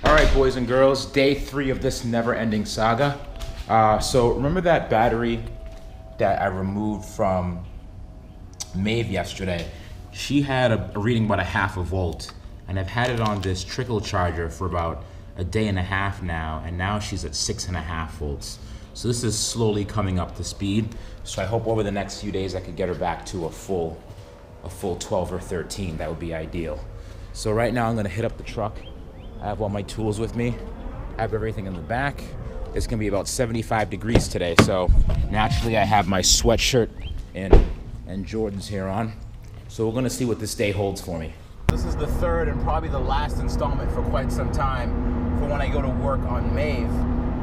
All right, boys and girls, day 3 of this never-ending saga. So remember that battery that I removed from Maeve yesterday? She had a reading about 0.5 volt, and I've had it on this trickle charger for about a day and a half now, and now she's at 6.5 volts. So this is slowly coming up to speed. So I hope over the next few days I could get her back to a full 12 or 13. That would be ideal. So right now I'm gonna hit up the truck. I have all my tools with me. I have everything in the back. It's gonna be about 75 degrees today, so naturally I have my sweatshirt and Jordans here on. So we're gonna see what this day holds for me. This is the third and probably the last installment for quite some time for when I go to work on Maeve.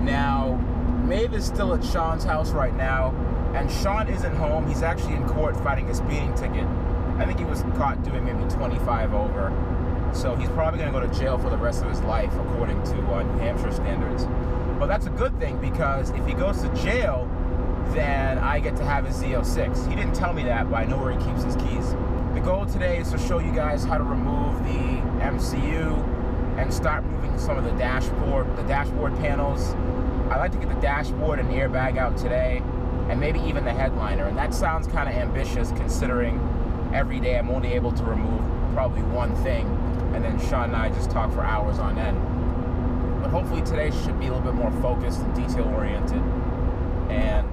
Now, Maeve is still at Sean's house right now, and Sean isn't home. He's actually in court fighting a speeding ticket. I think he was caught doing maybe 25 over. So he's probably gonna go to jail for the rest of his life, according to New Hampshire standards. But that's a good thing, because if he goes to jail, then I get to have his Z06. He didn't tell me that, but I know where he keeps his keys. The goal today is to show you guys how to remove the MCU and start moving some of the dashboard panels. I like to get the dashboard and airbag out today, and maybe even the headliner. And that sounds kind of ambitious, considering every day I'm only able to remove probably one thing, and then Sean and I just talk for hours on end. But hopefully today should be a little bit more focused and detail oriented, and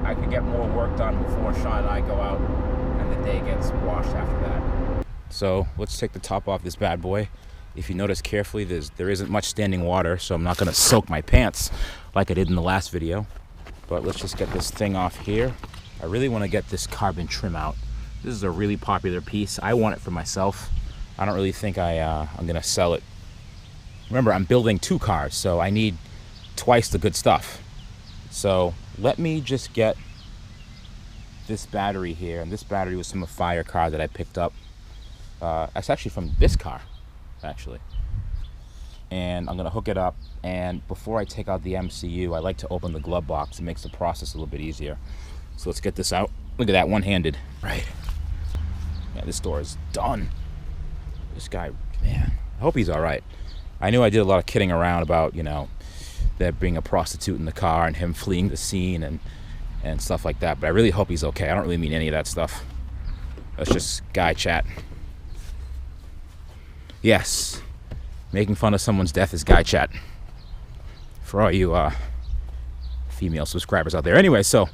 I could get more work done before Sean and I go out and the day gets washed after that. So let's take the top off this bad boy. If you notice carefully, there isn't much standing water, so I'm not gonna soak my pants like I did in the last video. But let's just get this thing off here. I really wanna get this carbon trim out. This is a really popular piece. I want it for myself. I don't really think I'm gonna sell it. Remember, I'm building 2 cars, so I need twice the good stuff. So let me just get this battery here, and this battery was from a fire car that I picked up. It's actually from this car, actually. And I'm gonna hook it up, and before I take out the MCU, I like to open the glove box. It makes the process a little bit easier. So let's get this out. Look at that, one-handed. Right. Yeah, this door is done. This guy, man, I hope he's all right. I knew I did a lot of kidding around about, you know, there being a prostitute in the car and him fleeing the scene and stuff like that, but I really hope he's okay. I don't really mean any of that stuff. That's just guy chat. Yes, making fun of someone's death is guy chat. For all you female subscribers out there. Anyway, so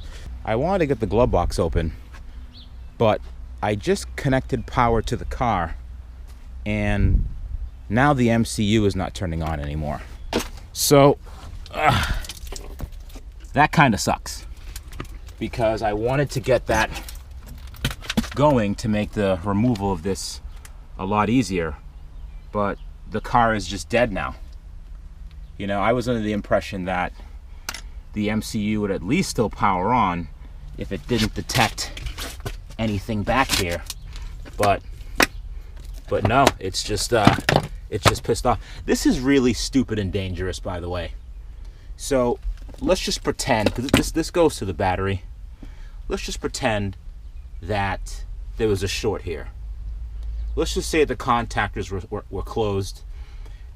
I wanted to get the glove box open, but I just connected power to the car, and now the MCU is not turning on anymore. So that kind of sucks, because I wanted to get that going to make the removal of this a lot easier, but the car is just dead now. You know, I was under the impression that the MCU would at least still power on if it didn't detect anything back here, but no, it's just pissed off. This is really stupid and dangerous, by the way. So let's just pretend, because this goes to the battery, let's just pretend that there was a short here. Let's just say the contactors were closed.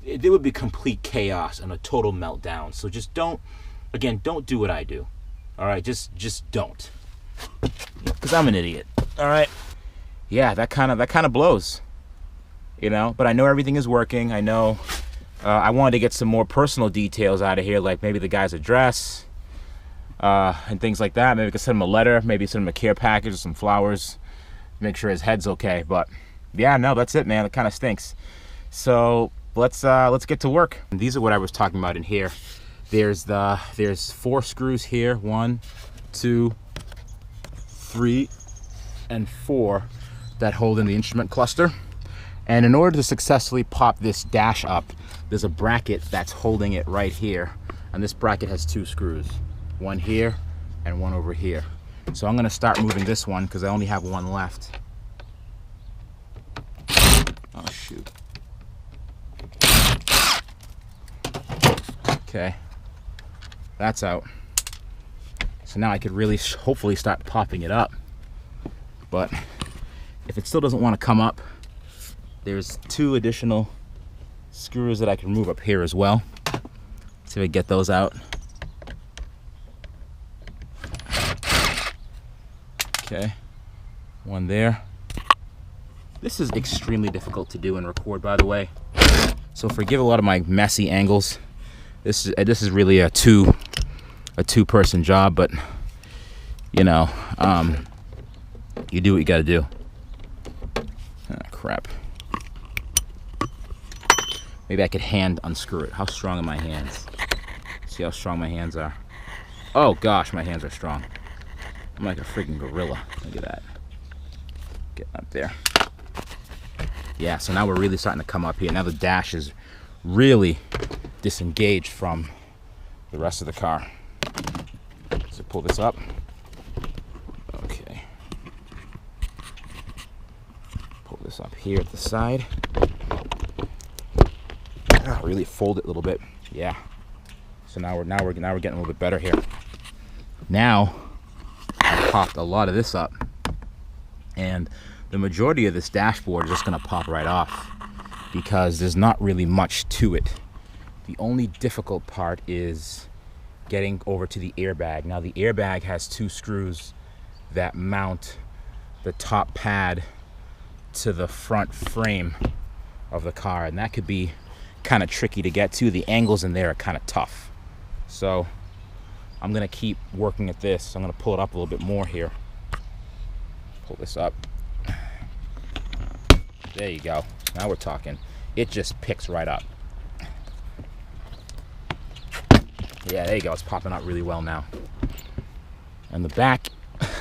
There would be complete chaos and a total meltdown. So just don't do what I do. All right, just don't, because I'm an idiot. All right. Yeah, that kind of blows, you know. But I know everything is working. I know. I wanted to get some more personal details out of here, like maybe the guy's address and things like that. Maybe we could send him a letter, maybe send him a care package or some flowers, make sure his head's okay. But yeah, no, that's it, man. It kind of stinks. So let's get to work. And these are what I was talking about in here. There's 4 screws here, 1, 2, 3, and 4 that hold in the instrument cluster. And in order to successfully pop this dash up, there's a bracket that's holding it right here. And this bracket has 2 screws, 1 here and 1 over here. So I'm gonna start moving this one because I only have 1 left. Oh shoot. Okay, that's out. So now I could really hopefully start popping it up. But if it still doesn't want to come up, there's 2 additional screws that I can remove up here as well. See if I get those out. Okay, one there. This is extremely difficult to do and record, by the way. So forgive a lot of my messy angles. This is really a two-person job, but you know, you do what you gotta do. Ah, crap. Maybe I could hand unscrew it. How strong are my hands? See how strong my hands are? Oh gosh, my hands are strong. I'm like a freaking gorilla. Look at that. Getting up there. Yeah, so now we're really starting to come up here. Now the dash is really disengaged from the rest of the car. So pull this up. Okay. Pull this up here at the side. Really fold it a little bit. Yeah. So now we're getting a little bit better here. Now I popped a lot of this up, and the majority of this dashboard is just gonna pop right off because there's not really much to it. The only difficult part is getting over to the airbag. Now the airbag has two screws that mount the top pad to the front frame of the car, and that could be kind of tricky to get to. The angles in there are kind of tough. So I'm gonna keep working at this. I'm gonna pull it up a little bit more here. Pull this up. There you go. Now we're talking. It just picks right up. Yeah, there you go. It's popping out really well now. And the back,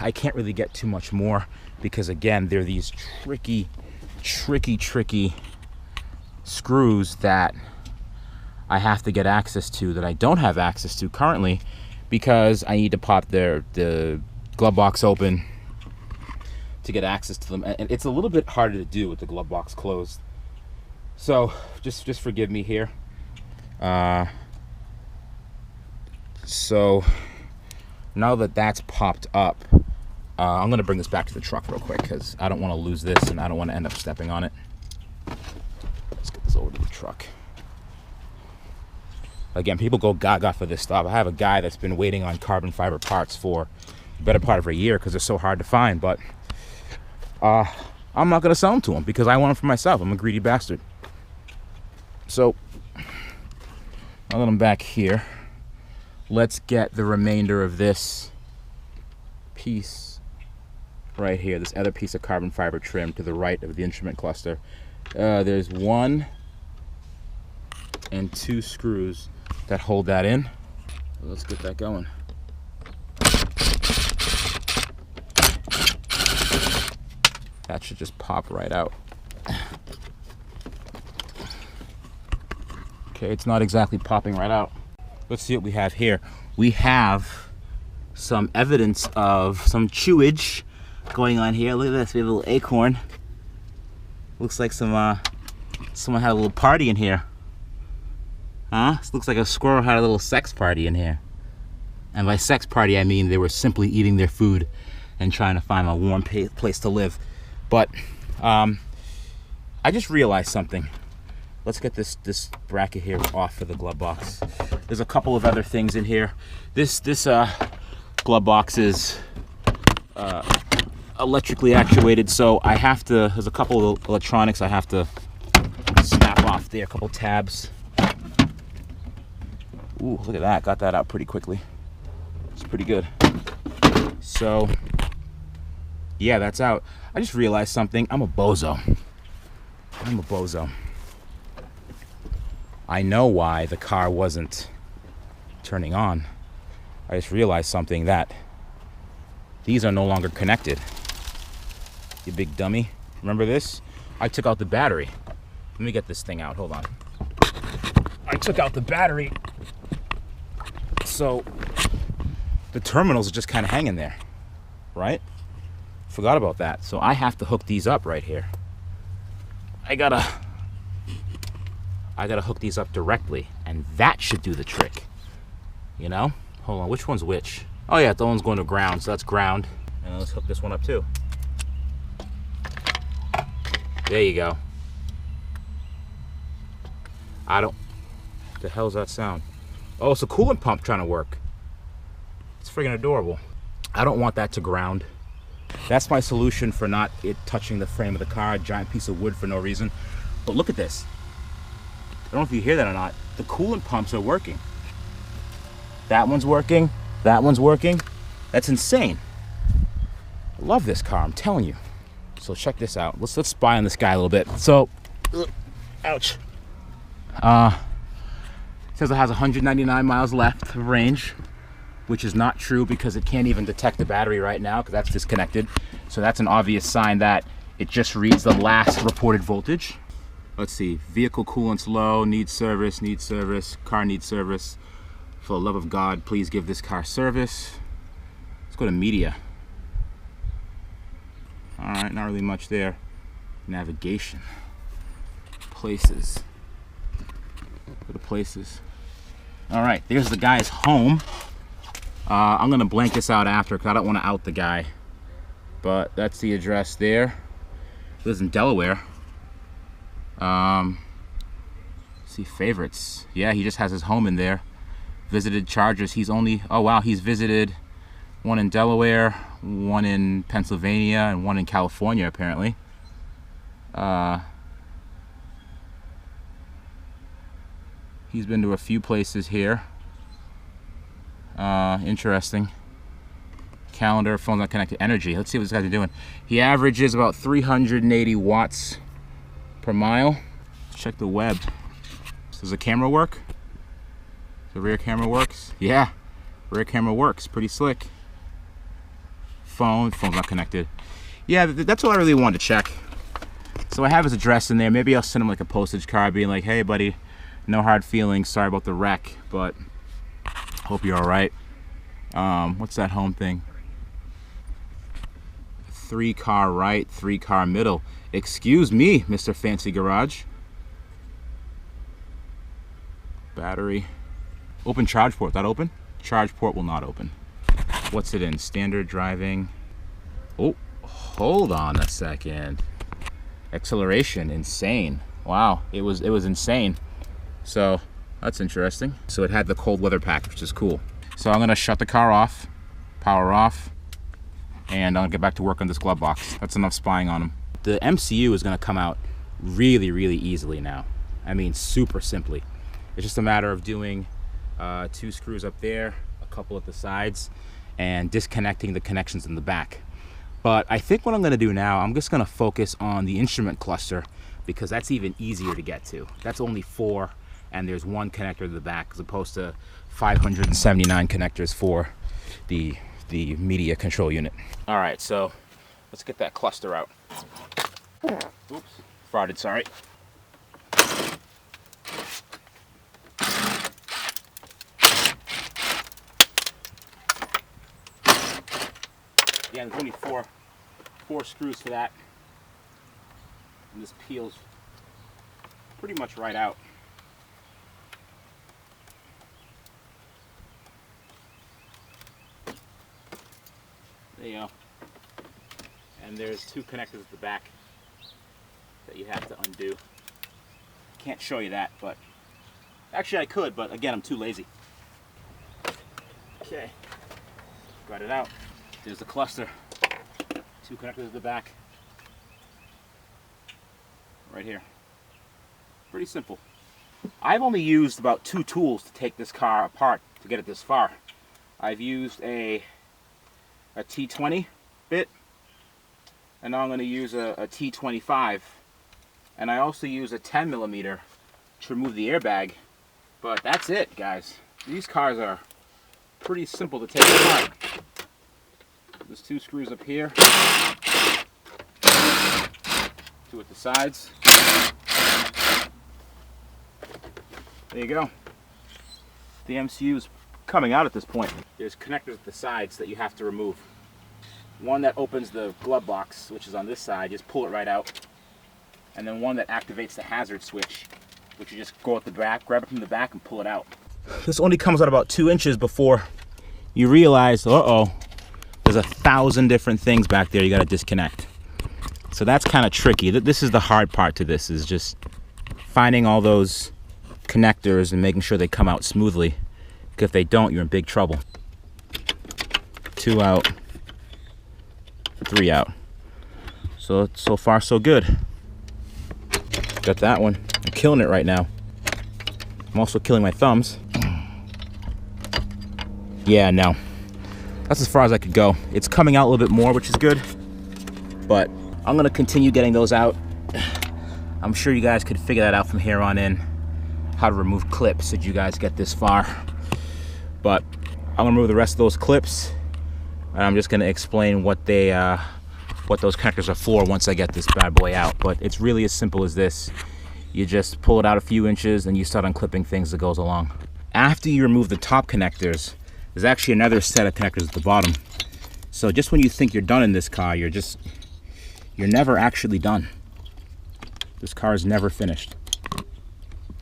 I can't really get too much more because again, they're these tricky screws that I have to get access to that I don't have access to currently because I need to pop the glove box open to get access to them, and it's a little bit harder to do with the glove box closed. So just forgive me here. So now that that's popped up, I'm gonna bring this back to the truck real quick because I don't want to lose this and I don't want to end up stepping on it. Let's get this over to the truck. Again, people go gaga for this stuff. I have a guy that's been waiting on carbon fiber parts for the better part of a year because they're so hard to find, but I'm not gonna sell them to him because I want them for myself. I'm a greedy bastard. So now that I'm back here, let's get the remainder of this piece right here, this other piece of carbon fiber trim to the right of the instrument cluster. There's 1 and 2 screws that hold that in. Let's get that going. That should just pop right out. Okay, it's not exactly popping right out. Let's see what we have here. We have some evidence of some chewage going on here. Look at this, we have a little acorn. Looks like someone had a little party in here. Huh? This looks like a squirrel had a little sex party in here. And by sex party, I mean they were simply eating their food and trying to find a warm place to live. But I just realized something. Let's get this bracket here off of the glove box. There's a couple of other things in here. This glove box is electrically actuated, so I have to, there's a couple of electronics I have to snap off there, a couple tabs. Ooh, look at that, got that out pretty quickly. It's pretty good. So, yeah, that's out. I just realized something, I'm a bozo. I know why the car wasn't turning on. I just realized something, that these are no longer connected. You big dummy. Remember this? I took out the battery. Let me get this thing out, hold on. I took out the battery. So the terminals are just kind of hanging there, right? Forgot about that. So I have to hook these up right here. I gotta hook these up directly, and that should do the trick. You know? Hold on, which one's which? Oh yeah, the one's going to ground, so that's ground. And let's hook this one up too. There you go. I don't, what the hell's that sound? Oh, it's a coolant pump trying to work. It's friggin' adorable. I don't want that to ground. That's my solution for not it touching the frame of the car, a giant piece of wood for no reason. But look at this. I don't know if you hear that or not. The coolant pumps are working. That one's working. That one's working. That's insane. I love this car, I'm telling you. So check this out. Let's spy on this guy a little bit. So, ouch. It says it has 199 miles left of range, which is not true because it can't even detect the battery right now because that's disconnected. So that's an obvious sign that it just reads the last reported voltage. Let's see, vehicle coolant's low, needs service, car needs service. For the love of God, please give this car service. Let's go to media. All right, not really much there. Navigation, places, go to places. All right, there's the guy's home. I'm gonna blank this out after because I don't want to out the guy. But that's the address there. Lives in Delaware. See favorites. Yeah, he just has his home in there. Visited chargers. He's only, oh wow, he's visited one in Delaware, one in Pennsylvania, and one in California apparently. He's been to a few places here. Interesting. Calendar, phone not connected, energy. Let's see what this guy's doing. He averages about 380 watts per mile. Let's check the web. Does the camera work? The rear camera works? Yeah, rear camera works. Pretty slick. Phone's not connected. Yeah, that's all I really wanted to check. So I have his address in there. Maybe I'll send him like a postage card being like, hey buddy, no hard feelings, sorry about the wreck, but hope you're all right. What's that home thing? 3 car right, 3 car middle. Excuse me, Mr. Fancy Garage. Battery. Open charge port. That open? Charge port will not open. What's it in? Standard driving. Oh, hold on a second. Acceleration, insane. Wow, it was insane. So that's interesting. So it had the cold weather pack, which is cool. So I'm gonna shut the car off, power off, and I'll get back to work on this glove box. That's enough spying on him. The MCU is gonna come out really, really easily now. I mean, super simply. It's just a matter of doing 2 screws up there, a couple at the sides, and disconnecting the connections in the back. But I think what I'm gonna do now, I'm just gonna focus on the instrument cluster because that's even easier to get to. That's only 4, and there's 1 connector to the back as opposed to 579 connectors for the media control unit. All right, so let's get that cluster out. Oops, farted, sorry. Yeah, there's only four screws for that. And this peels pretty much right out. There you go. And there's 2 connectors at the back that you have to undo. Can't show you that, but actually I could, but again, I'm too lazy. Okay, got it out. There's the cluster. 2 connectors at the back. Right here. Pretty simple. I've only used about 2 tools to take this car apart to get it this far. I've used a T20 bit, and now I'm going to use a T25, and I also use a 10mm to remove the airbag. But that's it, guys. These cars are pretty simple to take apart. There's 2 screws up here, 2 at the sides. There you go. The MCU is coming out at this point. There's connectors at the sides that you have to remove. One that opens the glove box, which is on this side, just pull it right out. And then one that activates the hazard switch, which you just go at the back, grab it from the back and pull it out. This only comes out about 2 inches before you realize, uh-oh, there's 1,000 different things back there you gotta disconnect. So that's kind of tricky. This is the hard part to this, is just finding all those connectors and making sure they come out smoothly. Because if they don't, you're in big trouble. 2 out, 3 out. So far so good. Got that one. I'm killing it right now. I'm also killing my thumbs. Yeah, no. That's as far as I could go. It's coming out a little bit more, which is good. But I'm gonna continue getting those out. I'm sure you guys could figure that out from here on in. How to remove clips if you guys get this far. But I'm gonna remove the rest of those clips. And I'm just gonna explain what those connectors are for once I get this bad boy out. But it's really as simple as this. You just pull it out a few inches and you start unclipping things that goes along. After you remove the top connectors, there's actually another set of connectors at the bottom. So just when you think you're done in this car, you're never actually done. This car is never finished.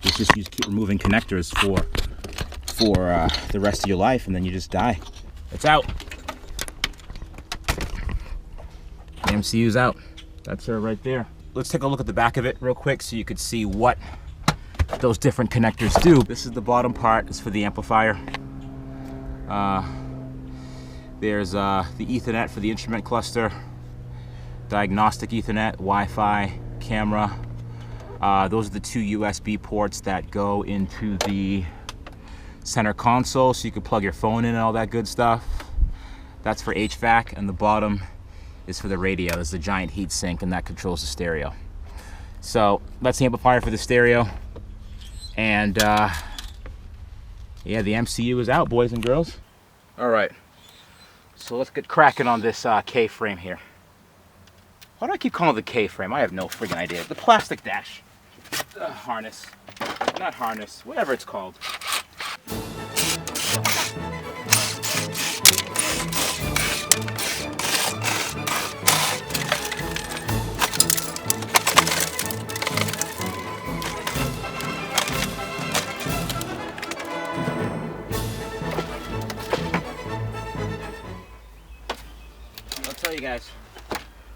It's just you just keep removing connectors for the rest of your life, and then you just die. It's out. The MCU's out. That's her right there. Let's take a look at the back of it real quick so you could see what those different connectors do. This is the bottom part. It's for the amplifier. There's the Ethernet for the instrument cluster, diagnostic Ethernet, Wi-Fi, camera. Those are the 2 USB ports that go into the center console so you can plug your phone in and all that good stuff. That's for HVAC, and the bottom is for the radio. There's a giant heat sink, and that controls the stereo. So that's the amplifier for the stereo. And yeah, the MCU is out, boys and girls. All right, so let's get cracking on this K-frame here. Why do I keep calling it the K-frame? I have no friggin' idea. The plastic dash. Harness. Not harness. Whatever it's called. I'll tell you guys,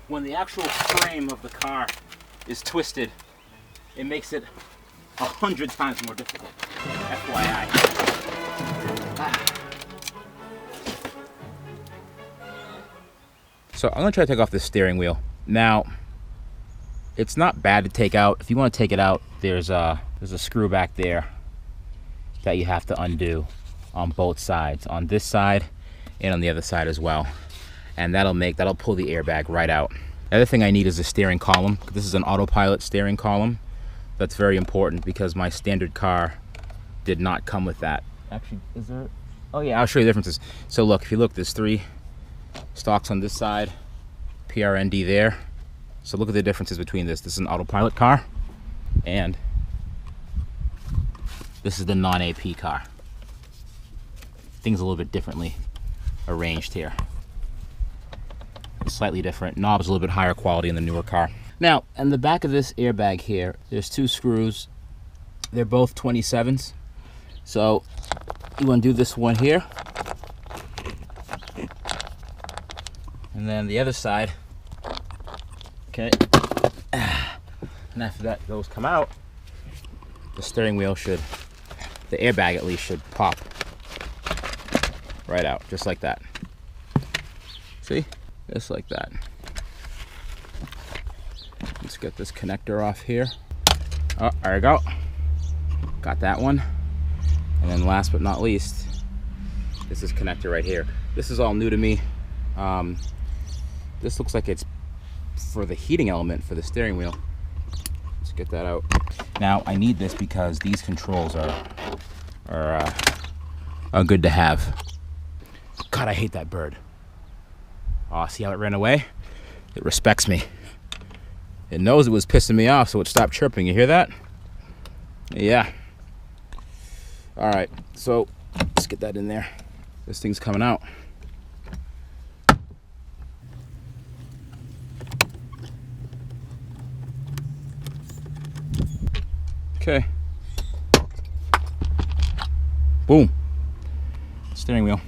when the actual frame of the car is twisted, it makes it 100 times more difficult. FYI. So I'm gonna try to take off this steering wheel. Now, it's not bad to take out. If you want to take it out, there's a screw back there that you have to undo on both sides, on this side and on the other side as well. And that'll pull the airbag right out. The other thing I need is a steering column. This is an autopilot steering column. That's very important because my standard car did not come with that. Actually, is there? Oh yeah, I'll show you the differences. So look, if you look, there's 3 stalks on this side, PRND there. So look at the differences between this. This is an autopilot car, and this is the non-AP car. Things a little bit differently arranged here. Slightly different. Knob's a little bit higher quality in the newer car. Now, in the back of this airbag here, there's 2 screws. They're both 27s. So you want to do this one here. And then the other side. Okay. And after that, those come out. The steering wheel the airbag at least should pop right out, just like that. See? Just like that. Let's get this connector off here. Oh, there we go. Got that one. And then last but not least, this is connector right here. This is all new to me. This looks like it's for the heating element for the steering wheel. Let's get that out. Now I need this because these controls are good to have. God, I hate that bird. Oh, see how it ran away? It respects me. It knows it was pissing me off, so it stopped chirping. You hear that? Yeah. All right, so let's get that in there. This thing's coming out. Okay. Boom. Steering wheel.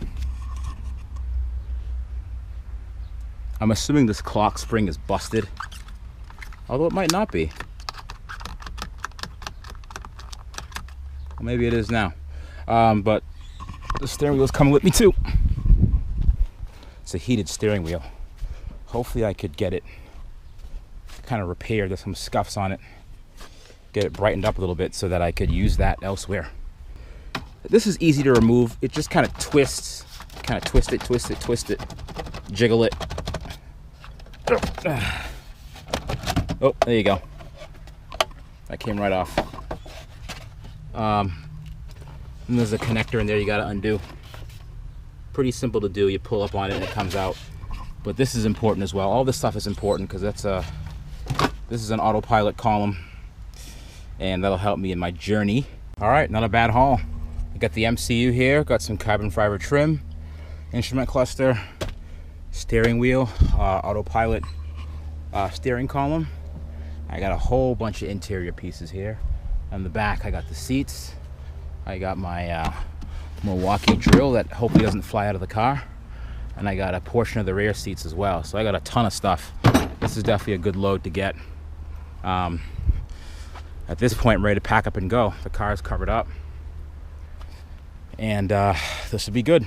I'm assuming this clock spring is busted, although it might not be. Maybe it is now. But the steering wheel's coming with me too. It's a heated steering wheel. Hopefully I could get it kind of repaired. There's some scuffs on it. Get it brightened up a little bit so that I could use that elsewhere. This is easy to remove. It just kind of twists. Kind of twist it. Jiggle it. Oh, there you go. That came right off. And there's a connector in there you gotta undo. Pretty simple to do. You pull up on it and it comes out. But this is important as well. All this stuff is important because this is an autopilot column, and that'll help me in my journey. All right, not a bad haul. I got the MCU here, got some carbon fiber trim, instrument cluster, steering wheel, autopilot steering column. I got a whole bunch of interior pieces here. On the back, I got the seats. I got my Milwaukee drill that hopefully doesn't fly out of the car. And I got a portion of the rear seats as well. So I got a ton of stuff. This is definitely a good load to get. At this point, I'm ready to pack up and go. The car is covered up. And this will be good.